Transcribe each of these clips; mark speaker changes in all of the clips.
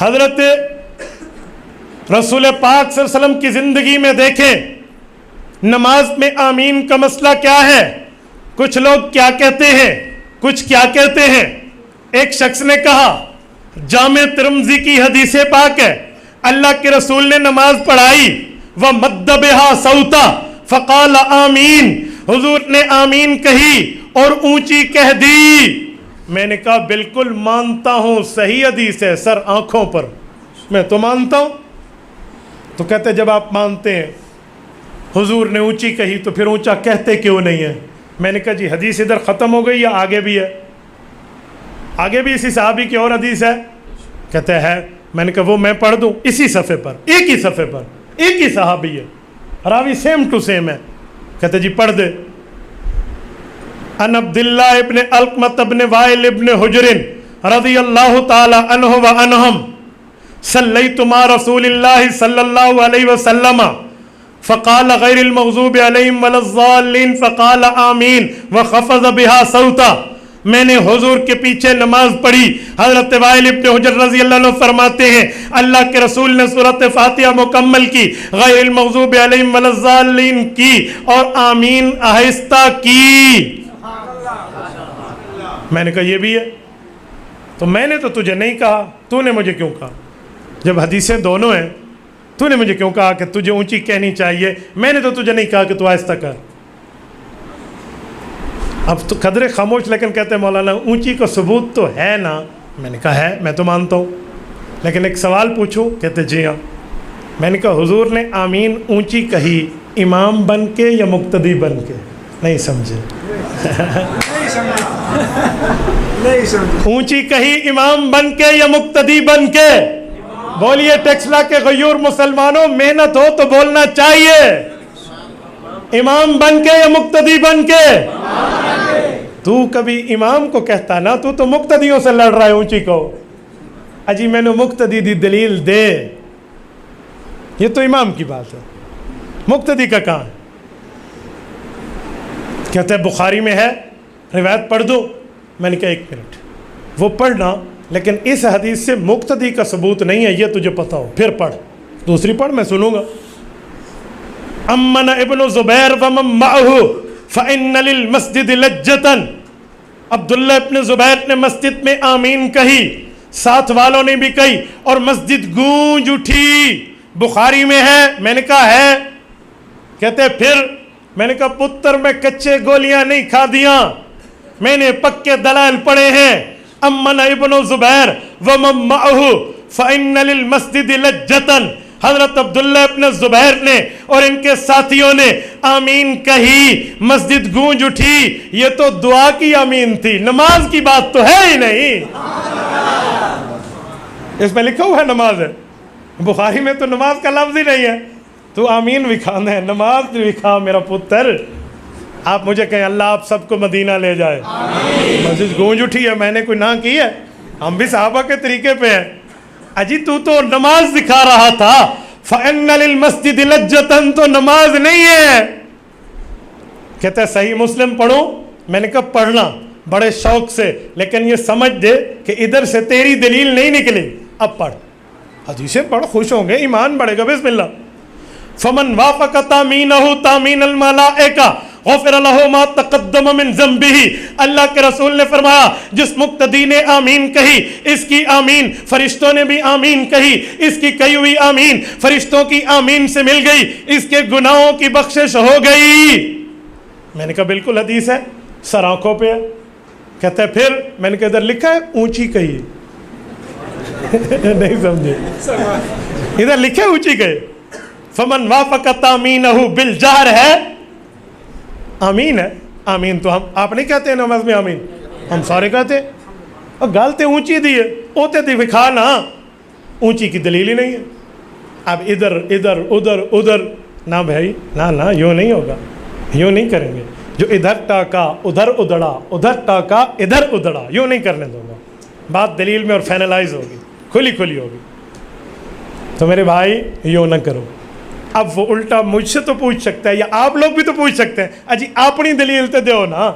Speaker 1: حضرت رسول پاک صلی اللہ علیہ وسلم کی زندگی میں دیکھیں نماز میں آمین کا مسئلہ کیا ہے. کچھ لوگ کیا کہتے ہیں, کچھ کیا کہتے ہیں. ایک شخص نے کہا, جامع ترمذی کی حدیث پاک ہے, اللہ کے رسول نے نماز پڑھائی وَمَدَّ بِهَا صَوْتًا فَقَالَ آمین, حضور نے آمین کہی اور اونچی کہہ دی. میں نے کہا بالکل مانتا ہوں, صحیح حدیث ہے سر آنکھوں پر, میں تو مانتا ہوں. تو کہتے جب آپ مانتے ہیں حضور نے اونچی کہی تو پھر اونچا کہتے کیوں نہیں ہے؟ میں نے کہا جی حدیث ادھر ختم ہو گئی یا آگے بھی ہے؟ آگے بھی اسی صحابی کی اور حدیث ہے. کہتے ہے. میں نے کہا وہ میں پڑھ دوں اسی صفحے پر, ایک ہی صفحے پر, ایک ہی صحابی ہے, راوی سیم ٹو سیم ہے. کہتے جی پڑھ دے. ان عبداللہ ابن علقمۃ ابن وائل ابن حجر رضی اللہ تعالی عنہ وعنہم صلیت مع رسول اللہ صلی اللہ علیہ وسلم فقال غیر المغضوب علیہم ولا الضالین فقال آمین وخفض بها صوتا. میں نے حضور کے پیچھے نماز پڑھی. حضرت وائل ابن حجر رضی اللہ عنہ فرماتے ہیں اللہ کے رسول نے سورۃ فاتحہ مکمل کی, غیر المغضوب علیہم ولا الضالین کی اور آمین آہستہ کی. میں نے کہا یہ بھی ہے. تو میں نے تو تجھے نہیں کہا, تو نے مجھے کیوں کہا؟ جب حدیثیں دونوں ہیں تو نے مجھے کیوں کہا کہ تجھے اونچی کہنی چاہیے؟ میں نے تو تجھے نہیں کہا کہ تو آہستہ کر. اب تو قدرے خاموش, لیکن کہتے ہیں مولانا اونچی کا ثبوت تو ہے نا. میں نے کہا ہے, میں تو مانتا ہوں, لیکن ایک سوال پوچھوں؟ کہتے جی ہاں. میں نے کہا حضور نے آمین اونچی کہی امام بن کے یا مقتدی بن کے؟ نہیں سمجھے. اونچی کہی امام بن کے یا مقتدی بن کے؟ بولیے ٹیکسلا کے غیور مسلمانوں, محنت ہو تو بولنا چاہیے. امام بن کے یا مقتدی بن کے؟ تو کبھی امام کو کہتا نا, تو مقتدیوں سے لڑ رہا ہے اونچی کو. اجی میں نے مقتدی دی دلیل دے. یہ تو امام کی بات ہے, مقتدی کا کہاں ہے؟ کہتے ہیں بخاری میں ہے, روایت پڑھ دو. میں نے کہا ایک منٹ, وہ پڑھنا, لیکن اس حدیث سے مقتدی کا ثبوت نہیں ہے یہ تجھے پتہ ہو. پھر پڑھ, دوسری پڑھ, میں سنوں گا. امن ابن زبیر ومن معه فإن للمسجد لجة. عبداللہ ابن زبیر نے مسجد میں آمین کہی, ساتھ والوں نے بھی کہی اور مسجد گونج اٹھی. بخاری میں ہے. میں نے کہا ہے. کہتے پھر؟ میں نے کہا پتر میں کچے گولیاں نہیں کھا دیاں, میں نے پکے دلائل پڑھے ہیں. امن ابن زبیر ومن معه فإن للمسجد لجة. حضرت عبداللہ ابن زبیر نے اور ان کے ساتھیوں نے آمین کہی, مسجد گونج اٹھی. یہ تو دعا کی آمین تھی, نماز کی بات تو ہے ہی نہیں. اس میں لکھا ہوا ہے نماز ہے, بخاری میں تو نماز کا لفظ ہی نہیں ہے. تو آمین بھی کھانا ہے, نماز بھی کھا میرا پتر. آپ مجھے کہیں اللہ آپ سب کو مدینہ لے جائے. مسجد گونج اٹھی ہے, میں نے کوئی نہ کی ہے, ہم بھی صحابہ کے طریقے پہ ہیں. اجی تو نماز دکھا رہا تھا. فَإِنَّ لِلْمَسْجِدِ لَجَّةً تو نماز نہیں ہے. کہتا ہے صحیح مسلم پڑھو. میں نے کہا پڑھنا بڑے شوق سے, لیکن یہ سمجھ دے کہ ادھر سے تیری دلیل نہیں نکلی. اب پڑھ, حدیثیں پڑھ, خوش ہوں گے, ایمان بڑھے گا. بسم اللہ. فَمَنْ وَافَقَ تَأْمِينَهُ تَأْمِينَ الْمَلَائِكَةِ غفر له ما تقدم من ذنبه. اللہ کے رسول نے فرمایا جس مقتدی نے آمین کہی, اس کی آمین فرشتوں نے بھی آمین کہی, اس کی کہی ہوئی آمین فرشتوں کی آمین سے مل گئی, اس کے گناہوں کی بخشش ہو گئی. میں نے کہا بالکل حدیث ہے, سر آنکھوں پہ ہے. کہتا ہے پھر؟ میں نے کہا ادھر لکھا ہے اونچی کہی. نہیں سمجھے, ادھر لکھا ہے اونچی کہی. فمن وافق تامینہ بالجہر ہے, آمین ہے. آمین تو ہم آپ نہیں کہتے ہیں نماز میں آمین, ہم سارے کہتے ہیں. اور گالتے اونچی دی ہے, اوتے دی دکھا نا, اونچی کی دلیل ہی نہیں ہے. اب ادھر ادھر ادھر ادھر نہ بھائی, نہ یوں نہیں ہوگا, یوں نہیں کریں گے. جو ادھر ٹاکا ادھر ادڑا, ادھر ٹاکا ادھر ادڑا, یوں نہیں کرنے دوں گا. بات دلیل میں اور فائنلائز ہوگی, کھلی ہوگی. تو میرے بھائی یوں نہ کرو. اب وہ الٹا مجھ سے تو پوچھ سکتا ہے, یا آپ لوگ بھی تو پوچھ سکتے ہیں, اجی اپنی دلیل تو دیو نا.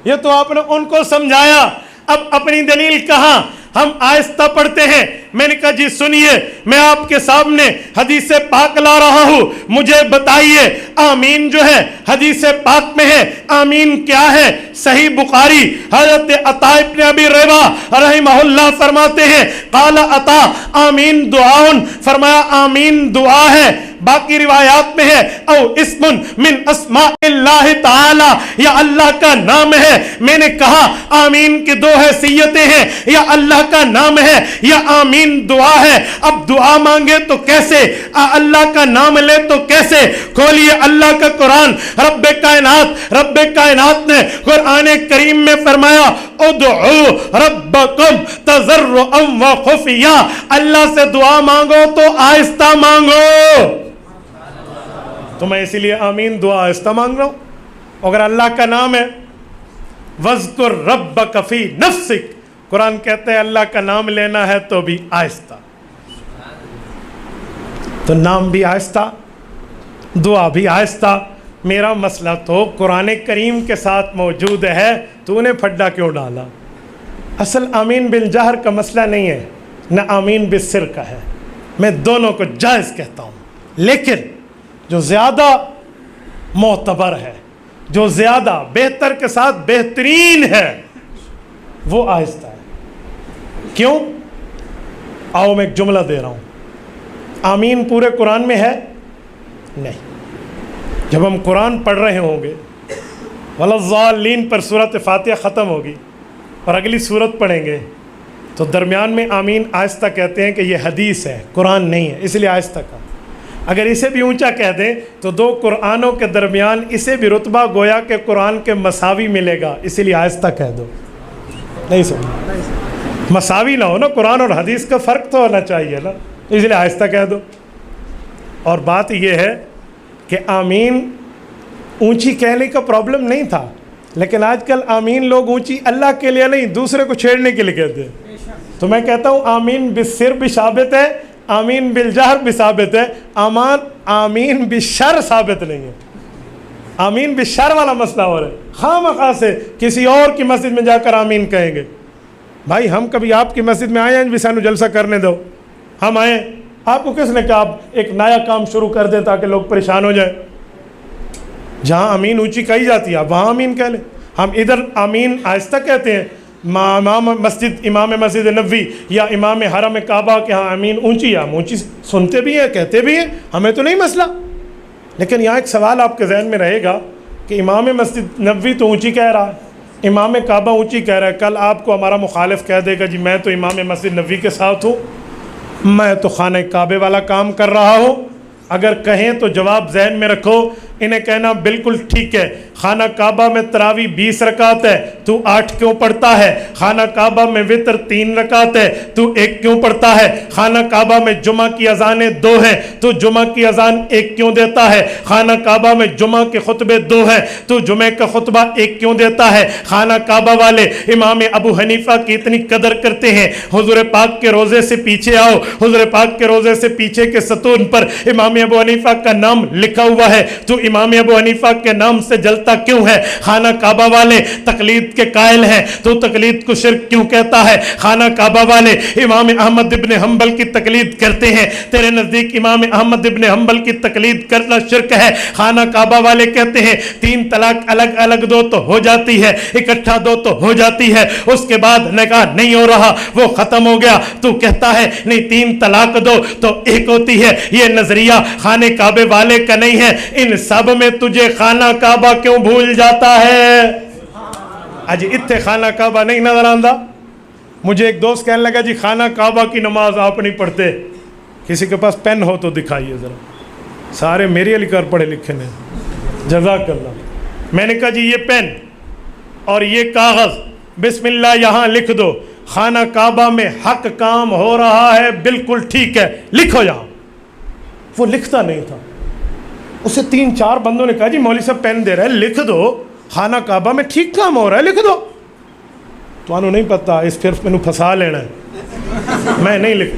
Speaker 1: یہ تو آپ نے ان کو سمجھایا, اب اپنی دلیل کہاں؟ ہم آہستہ پڑھتے ہیں, میں نے کہا جی سنیے، میں آپ کے سامنے حدیث پاک لا رہا ہوں، مجھے بتائیے آمین جو ہے حدیث پاک میں ہے، آمین کیا ہے؟ صحیح بخاری حضرت عطا ابن ابی رباح رحمہ اللہ فرماتے ہیں قال عطا آمین دعاؤن، فرمایا آمین دعا ہے۔ باقی روایات میں ہے او اسم من اسماء اللہ تعالی، یا اللہ کا نام ہے۔ میں نے کہا آمین کی دو حیثیتیں ہیں، یا اللہ کا نام ہے یا آمین دعا ہے۔ اب دعا مانگے تو کیسے، اللہ کا نام لے تو کیسے؟ کھولیے اللہ کا قرآن، رب کائنات نے قرآن کریم میں فرمایا ادعو ربکم تضرعا وخفیا، اللہ سے دعا مانگو تو آہستہ مانگو۔ تو میں اسی لیے آمین دعا آہستہ مانگ رہا ہوں۔ اگر اللہ کا نام ہے وَاذْكُرْ رَبَّكَ فِي نَفْسِكَ، قرآن کہتے ہیں اللہ کا نام لینا ہے تو بھی آہستہ، تو نام بھی آہستہ، دعا بھی آہستہ۔ میرا مسئلہ تو قرآن کریم کے ساتھ موجود ہے، تو نے پھڈا کیوں ڈالا؟ اصل آمین بالجہر کا مسئلہ نہیں ہے، نہ آمین بالسر کا ہے، میں دونوں کو جائز کہتا ہوں، لیکن جو زیادہ معتبر ہے، جو زیادہ بہتر کے ساتھ بہترین ہے، وہ آہستہ ہے۔ کیوں؟ آؤ میں ایک جملہ دے رہا ہوں، آمین پورے قرآن میں ہے نہیں۔ جب ہم قرآن پڑھ رہے ہوں گے وَلَضَّالِّينَ پر سورۃ فاتحہ ختم ہوگی اور اگلی سورت پڑھیں گے تو درمیان میں آمین آہستہ کہتے ہیں کہ یہ حدیث ہے، قرآن نہیں ہے، اس لیے آہستہ کہا۔ اگر اسے بھی اونچا کہہ دیں تو دو قرآنوں کے درمیان اسے بھی رتبہ گویا کہ قرآن کے مساوی ملے گا، اسی لیے آہستہ کہہ دو۔ نہیں سمجھ، مساوی نہ ہو نا، قرآن اور حدیث کا فرق تو ہونا چاہیے نا، اس لیے آہستہ کہہ دو۔ اور بات یہ ہے کہ آمین اونچی کہنے کا پرابلم نہیں تھا، لیکن آج کل آمین لوگ اونچی اللہ کے لیے نہیں دوسرے کو چھیڑنے کے لیے کہتے ہیں۔ تو میں کہتا ہوں آمین بالسر بھی ثابت ہے، آمین بالجہر بھی ثابت ہے، آمین بالشر ثابت نہیں ہے۔ آمین بالشر والا مسئلہ ہو رہا ہے، خواہ مخواہ سے کسی اور کی مسجد میں جا کر آمین کہیں گے۔ بھائی ہم کبھی آپ کی مسجد میں آئے ہیں بھی سانو جلسہ کرنے دو، ہم آئیں، آپ کو کس نے کہا آپ ایک نیا کام شروع کر دیں تاکہ لوگ پریشان ہو جائیں؟ جہاں آمین اونچی کہی جاتی ہے آپ وہاں آمین کہہ لیں۔ ہم ادھر آمین آہستہ کہتے ہیں، امام مسجد نبوی یا امام حرم کعبہ کے ہاں آمین اونچی ہے، ہم اونچی سنتے بھی ہیں کہتے بھی ہیں، ہمیں تو نہیں مسئلہ۔ لیکن یہاں ایک سوال آپ کے ذہن میں رہے گا کہ امام مسجد نبوی تو اونچی کہہ رہا ہے، امام کعبہ اونچی کہہ رہا ہے، کل آپ کو ہمارا مخالف کہہ دے گا جی میں تو امام مسجد نبوی کے ساتھ ہوں، میں تو خانہ کعبے والا کام کر رہا ہوں۔ اگر کہیں تو جواب ذہن میں رکھو، انہیں کہنا بالکل ٹھیک ہے، خانہ کعبہ میں تراویح 20 رکعت ہے تو 8 کیوں پڑھتا ہے؟ خانہ کعبہ میں وتر 3 رکعت ہے تو 1 کیوں پڑھتا ہے؟ خانہ کعبہ میں جمعہ کی اذانیں 2 ہیں تو جمعہ کی اذان 1 کیوں دیتا ہے؟ خانہ کعبہ میں جمعہ کے خطبے 2 ہیں تو جمعہ کا خطبہ 1 کیوں دیتا ہے؟ خانہ کعبہ والے امام ابو حنیفہ کی اتنی قدر کرتے ہیں، حضور پاک کے روزے سے پیچھے آؤ، حضور پاک کے روزے سے پیچھے کے ستون پر امام ابو حنیفہ کا نام لکھا ہوا ہے تو امام ابو حنیفہ کے نام سے جلتا کیوں ہے؟ خانہ کعبہ والے تقلید کے قائل ہیں تو تقلید کو شرک کیوں کہتا ہے؟ خانہ کعبہ والے امام احمد ابن حنبل کی تقلید کرتے ہیں، تیرے نزدیک امام احمد ابن حنبل کی تقلید کرنا شرک ہے۔ خانہ کعبہ والے کہتے ہیں 3 طلاق الگ الگ دو تو ہو جاتی ہے، اکٹھا دو تو ہو جاتی ہے، اس کے بعد نکاح نہیں ہو رہا وہ ختم ہو گیا، تو کہتا ہے نہیں 3 طلاق دو تو 1 ہوتی ہے۔ یہ نظریہ خانہ کعبے والے کا نہیں ہے، ان سب میں تجھے خانہ کعبہ کیوں بھول جاتا ہے؟ آج اتنے خانہ کعبہ نہیں نظر آندہ؟ مجھے ایک دوست کہنے لگا جی خانہ کعبہ کی نماز آپ نہیں پڑھتے، کسی کے پاس پین ہو تو دکھائیے ذرا، سارے میری علی کر پڑھے لکھے نے، جزاک اللہ۔ میں نے کہا جی یہ پین اور یہ کاغذ بسم اللہ یہاں لکھ دو، خانہ کعبہ میں حق کام ہو رہا ہے، بالکل ٹھیک ہے، لکھو یہاں۔ وہ لکھتا نہیں تھا، اسے 3-4 بندوں نے کہا جی مولوی صاحب پین دے رہے ہیں لکھ دو، خانہ کعبہ میں ٹھیک کام ہو رہا ہے لکھ دو۔ تو انہوں نہیں پتا اس صرف میں پھنسا لینا ہے، میں نہیں لکھ،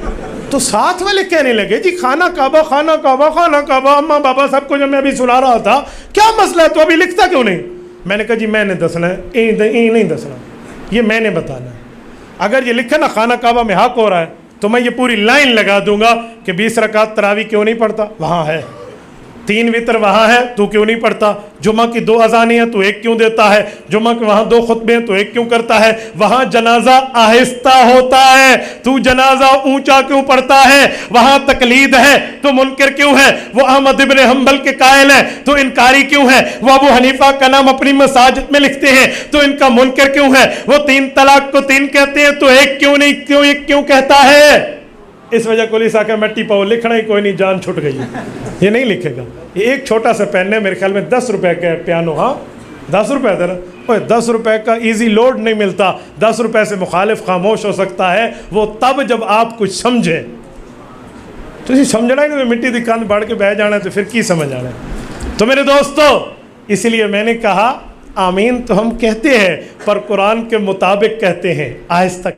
Speaker 1: تو ساتھ میں لکھ کہنے لگے جی خانہ کعبہ خانہ کعبہ خانہ کعبہ، اماں بابا سب کو جب میں ابھی سنا رہا تھا کیا مسئلہ ہے تو ابھی لکھتا کیوں نہیں؟ میں نے کہا جی میں نے دسنا ہے، نہیں دسنا، یہ میں نے بتانا ہے۔ اگر یہ لکھا نا خانہ کعبہ میں حق ہو رہا ہے تو میں یہ پوری لائن لگا دوں گا کہ 20 رکعت تراویح کیوں نہیں پڑھتا؟ وہاں ہے 3 وتر وہاں ہے، تو کیوں نہیں پڑھتا؟ جمعہ کی 2 اذانیں ہیں تو ایک کیوں دیتا ہے؟ جمعہ کے وہاں 2 خطبے ہیں تو ایک کیوں کرتا ہے؟ وہاں جنازہ آہستہ ہوتا ہے تو جنازہ اونچا کیوں پڑھتا ہے؟ وہاں تقلید ہے تو منکر کیوں ہے؟ وہ احمد ابن حنبل کے قائل ہیں تو انکاری کیوں ہے؟ وہ ابو حنیفہ کا نام اپنی مساجد میں لکھتے ہیں تو ان کا منکر کیوں ہے؟ وہ 3 طلاق کو 3 کہتے ہیں تو ایک کیوں نہیں، کیوں ایک کیوں کہتا ہے؟ اس وجہ کو لیسا کہ مٹی پاؤ لکھنا ہی کوئی نہیں، جان چھٹ گئی، یہ نہیں لکھے گا۔ یہ ایک چھوٹا سا پین ہے، میرے خیال میں 10 روپے کا پیانو، ہاں 10 روپے تھا نا، 10 روپے کا ایزی لوڈ نہیں ملتا، 10 روپے سے مخالف خاموش ہو سکتا ہے، وہ تب جب آپ کچھ سمجھیں۔ تو اسی سمجھنا ہی نہیں، مٹی دی کان بڑھ کے بہ جانا ہے تو پھر کی سمجھ آنا ہے؟ تو میرے دوستو، اس لیے میں نے کہا آمین تو ہم کہتے ہیں پر قرآن کے مطابق کہتے ہیں، آہستہ